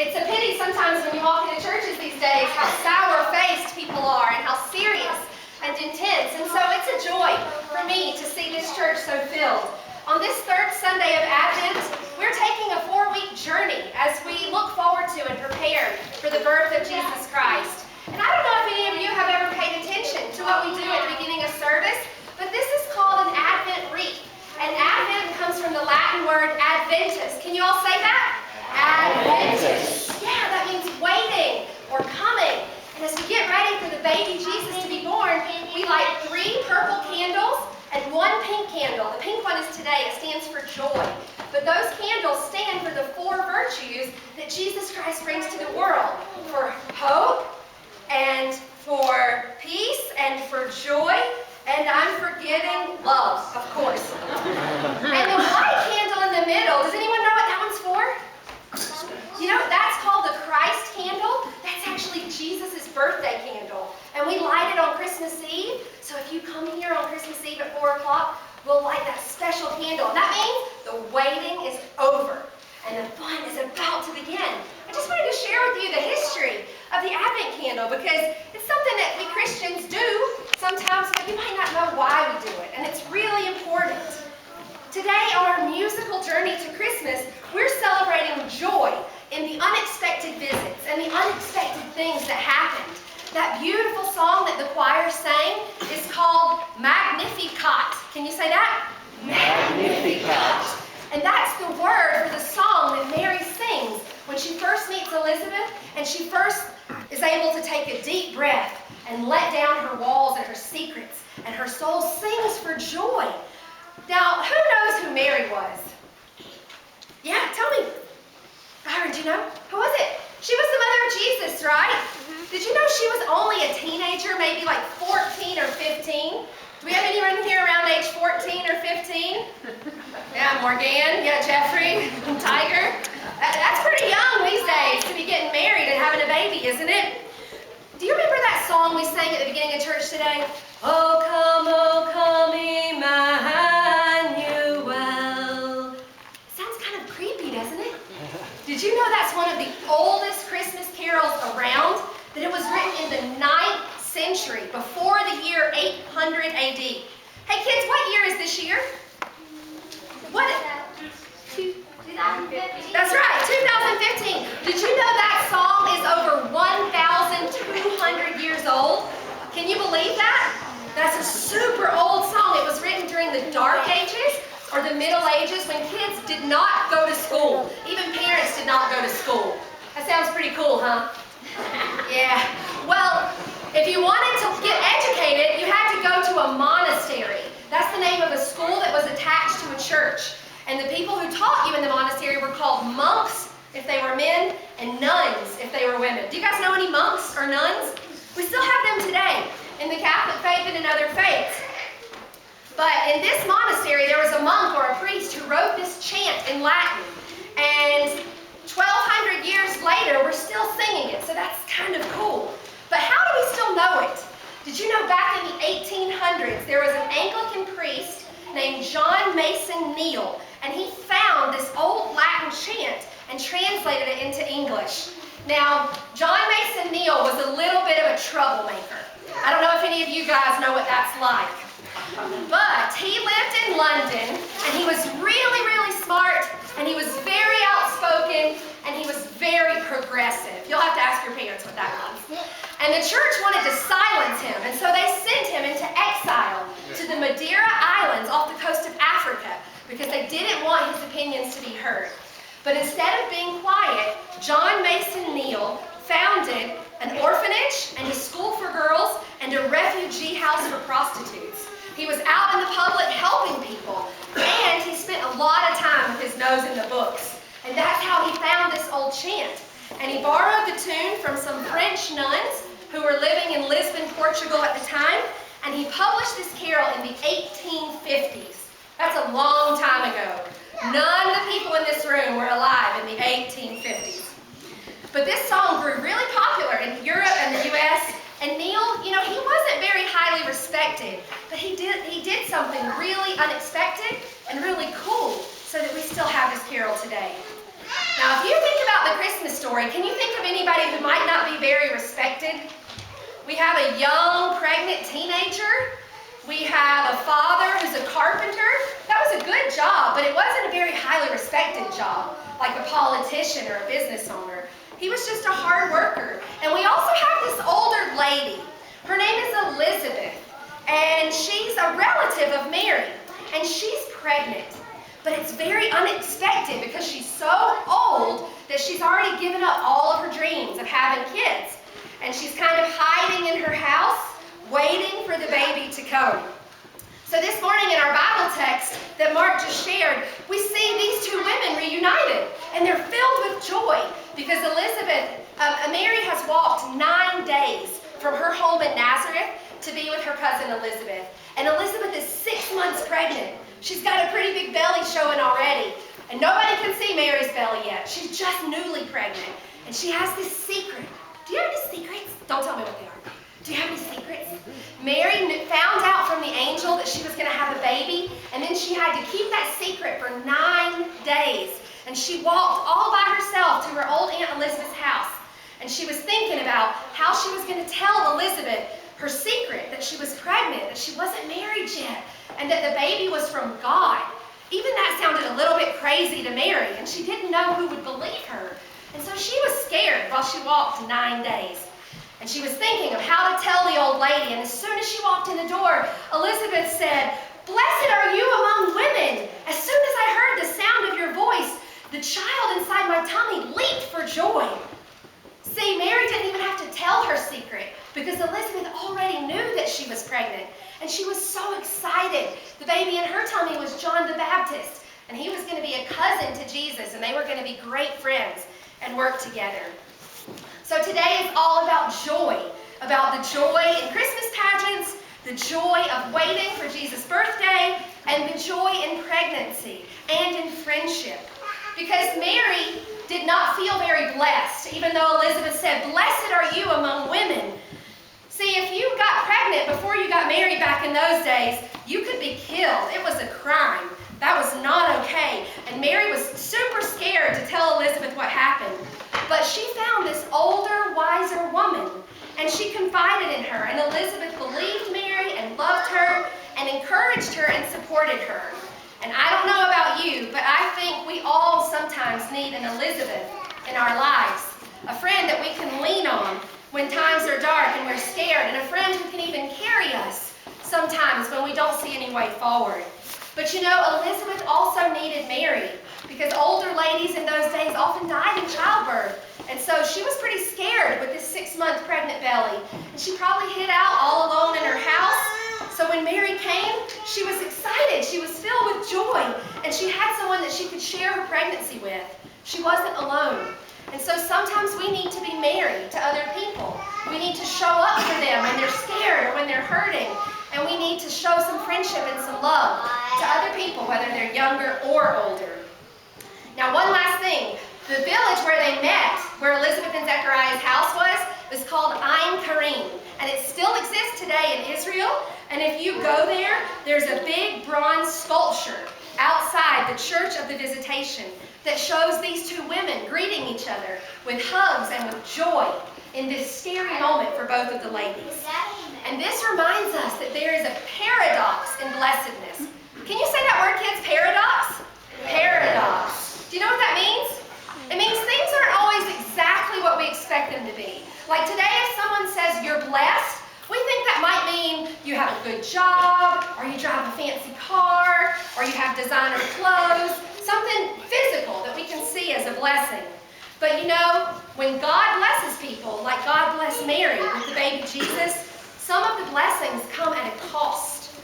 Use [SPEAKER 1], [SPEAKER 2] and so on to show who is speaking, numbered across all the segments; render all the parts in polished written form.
[SPEAKER 1] It's a pity sometimes when you walk into churches these days how sour-faced people are and how serious and intense. And so it's a joy for me to see this church so filled. On this third Sunday of Advent, we're taking a 4-week journey as we look forward to and prepare for the birth of Jesus Christ. And I don't know if any of you have ever paid attention to what we do at the beginning of service, but this is called an Advent wreath. And Advent comes from the Latin word adventus. Can you all say that? Adventus. Yeah, that means waiting or coming. And as we get ready for the baby Jesus to be born, we light 3 purple candles and 1 pink candle. The pink one is today. It stands for joy. But those candles stand for the 4 virtues that Jesus Christ brings to the world. For hope, and for peace, and for joy, and I'm forgetting love, of course. And the white candle in the middle, does anyone know what that one's for? You know, that's called the Christ candle. That's actually Jesus' birthday candle. And we light it on Christmas Eve. So if you come here on Christmas Eve at 4 o'clock, we'll light that special candle. And that means the waiting is over and the fun is about to begin. I just wanted to share with you the history of the Advent candle because it's something that we Christians do sometimes, but you might not know why we do it. And it's really important. Today, on our musical journey to Christmas, we're celebrating joy in the unexpected visits and the unexpected things that happened. That beautiful song that the choir sang is called Magnificat. Can you say that? Magnificat. And that's the word for the song that Mary sings when she first meets Elizabeth and she first is able to take a deep breath and let down her walls and her secrets, and her soul sings for joy. Now, who knows who Mary was? Yeah, tell me. Byron, do you know? Who was it? She was the mother of Jesus, right? Did you know she was only a teenager, maybe like 14 or 15? Do we have anyone here around age 14 or 15? Yeah, Morgan, yeah, Jeffrey, Tiger. That's pretty young these days to be getting married and having a baby, isn't it? Do you remember that song we sang at the beginning of church today? Oh, come, Emmanuel. Sounds kind of creepy, doesn't it? Did you know that's one of the oldest Christmas carols around? That it was written in the 9th century, before the year 800 AD. Hey kids, what year is this year? What? 2015. That's right, 2015. Did you know that song is over 1,200 years old? Can you believe that? That's a super old song. It was written during the Dark Ages or the Middle Ages when kids did not go to school. Even parents did not go to school. That sounds pretty cool, huh? Yeah. Well, if you wanted to get educated, you had to go to a monastery. That's the name of a school that was attached to a church. And the people who taught you in the monastery were called monks if they were men and nuns if they were women. Do you guys know any monks or nuns? We still have them today in the Catholic faith and in other faiths. But in this monastery, there was a monk or a priest who wrote this chant in Latin. And 1,200 years later, we're still singing it, so that's kind of cool. But how do we still know it? Did you know back in the 1800s, there was an Anglican priest named John Mason Neal, and he found this old Latin chant and translated it into English. Now, John Mason Neal was a little bit of a troublemaker. I don't know if any of you guys know what that's like. But he lived in London, and he was really, really smart, and he was very outspoken, and he was very progressive. You'll have to ask your parents what that means. And the church wanted to silence him, and so they sent him into exile to the Madeira Islands off the coast of Africa because they didn't want his opinions to be heard. But instead of being quiet, John Mason Neal founded an orphanage and a school for girls and a refugee house for prostitutes. He was out in the public helping people, and he spent a lot of time with his nose in the books. And that's how he found this old chant. And he borrowed the tune from some French nuns who were living in Lisbon, Portugal at the time, and he published this carol in the 1850s. That's a long time ago. None of the people in this room were alive in the 1850s. But this song grew really popular in Europe and the U.S., and Neal, you know, he wasn't very highly respected, but he did something really unexpected and really cool so that we still have this carol today. Now, if you think about the Christmas story, story. Can you think of anybody who might not be very respected? We have a young, pregnant teenager. We have a father who's a carpenter. That was a good job, but it wasn't a very highly respected job, like a politician or a business owner. He was just a hard worker. And we also have this older lady. Her name is Elizabeth, and she's a relative of Mary, and she's pregnant. But it's very unexpected because she's so old that she's already given up all of her dreams of having kids. And she's kind of hiding in her house, waiting for the baby to come. So this morning in our Bible text that Mark just shared, we see these two women reunited, and they're filled with joy because Mary has walked 9 days from her home in Nazareth to be with her cousin Elizabeth. And Elizabeth is 6 months pregnant. She's got a pretty big belly showing already. And nobody can see Mary's belly yet. She's just newly pregnant. And she has this secret. Do you have any secrets? Don't tell me what they are. Do you have any secrets? Mary found out from the angel that she was going to have a baby, and then she had to keep that secret for 9 days. And she walked all by herself to her old Aunt Elizabeth's house. And she was thinking about how she was going to tell Elizabeth her secret, that she was pregnant, that she wasn't married yet, and that the baby was from God. Even that sounded a little bit crazy to Mary, and she didn't know who would believe her. And so she was scared while she walked 9 days. And she was thinking of how to tell the old lady, and as soon as she walked in the door, Elizabeth said, "Blessed are you among women. As soon as I heard the sound of your voice, the child inside my tummy leaped for joy." See, Mary didn't even have to tell her secret because Elizabeth already knew that she was pregnant, and she was so excited. The baby in her tummy was John the Baptist, and he was going to be a cousin to Jesus, and they were going to be great friends and work together. So today is all about joy in Christmas pageants, the joy of waiting for Jesus' birthday, and the joy in pregnancy and in friendship. Because Mary did not feel very blessed, even though Elizabeth said, "Blessed are you among women." See, if you got pregnant before you got married back in those days, you could be killed. It was a crime. That was not okay. And Mary was super scared to tell Elizabeth what happened. But she found this older, wiser woman, and she confided in her. And Elizabeth believed Mary and loved her and encouraged her and supported her. And I don't know about you, but I think we all sometimes need an Elizabeth in our lives. A friend that we can lean on when times are dark and we're scared, and a friend who can even carry us sometimes when we don't see any way forward. But you know, Elizabeth also needed Mary because older ladies in those days often died in childbirth. And so she was pretty scared with this 6-month pregnant belly. And she probably hid out all alone in her house. So when Mary came, she was excited. She was filled with joy. And she had someone that she could share her pregnancy with. She wasn't alone. And so sometimes we need to be Mary to other people. We need to show up for them when they're scared or when they're hurting. And we need to show some friendship and some love to other people, whether they're younger or older. Now, one last thing. The village where they met, where Elizabeth and Zechariah's house was called Ein Karim. And it still exists today in Israel. And if you go there, there's a big bronze sculpture outside the Church of the Visitation that shows these two women greeting each other with hugs and with joy in this scary moment for both of the ladies. And this reminds us that there is a paradox in blessedness. Can you say that word, kids? Paradox? Paradox. Do you know what that means? It means things aren't always exactly what we expect them to be. Like today, if someone says you're blessed, we think that might mean you have a good job, or you drive a fancy car, or you have designer clothes, something physical that we can see as a blessing. But you know, when God blesses people, like God blessed Mary with the baby Jesus, some of the blessings come at a cost.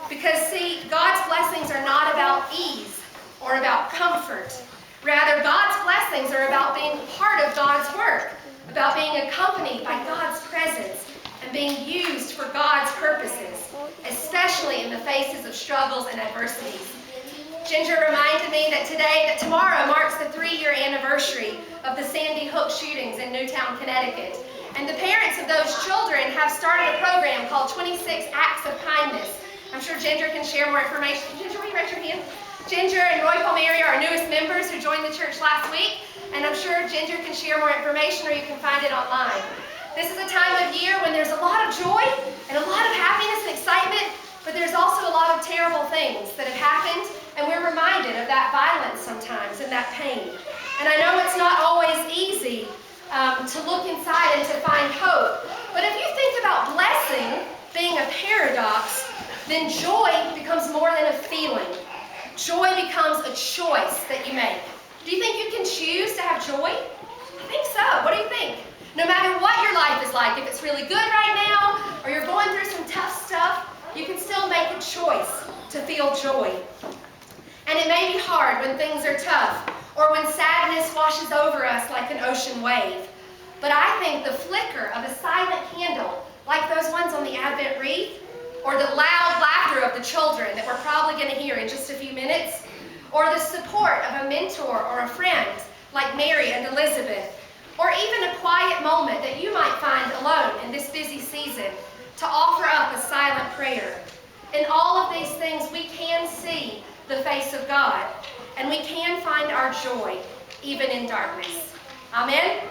[SPEAKER 1] Because see, God's blessings are not about ease or about comfort. Rather, God's blessings are about being part of God's work, about being accompanied by God's presence, and being used for God's purposes, especially in the faces of struggles and adversities. Ginger reminded me that tomorrow marks the 3-year anniversary of the Sandy Hook shootings in Newtown, Connecticut. And the parents of those children have started a program called 26 Acts of Kindness. I'm sure Ginger can share more information. Ginger, will you raise your hand? Ginger and Roy Palmieri are our newest members who joined the church last week. and I'm sure Ginger can share more information or you can find it online. This is a time of year when there's a lot of joy and a lot of happiness and excitement, but there's also a lot of terrible things that have happened, and we're reminded of that violence sometimes and that pain. And I know it's not always easy to look inside and to find hope, but if you think about blessing being a paradox, then joy becomes more than a feeling. Joy becomes a choice that you make. Do you think you can choose to have joy? I think so. What do you think? No matter what your life is like, if it's really good right now or you're going through some tough stuff, you can still make a choice to feel joy. And it may be hard when things are tough or when sadness washes over us like an ocean wave. But I think the flicker of a silent candle, like those ones on the Advent wreath, or the loud laughter of the children that we're probably going to hear in just a few minutes, or the support of a mentor or a friend like Mary and Elizabeth, or even a quiet moment that you might find alone in this busy season to offer up a silent prayer. In all of these things, we can see the face of God, and we can find our joy even in darkness. Amen?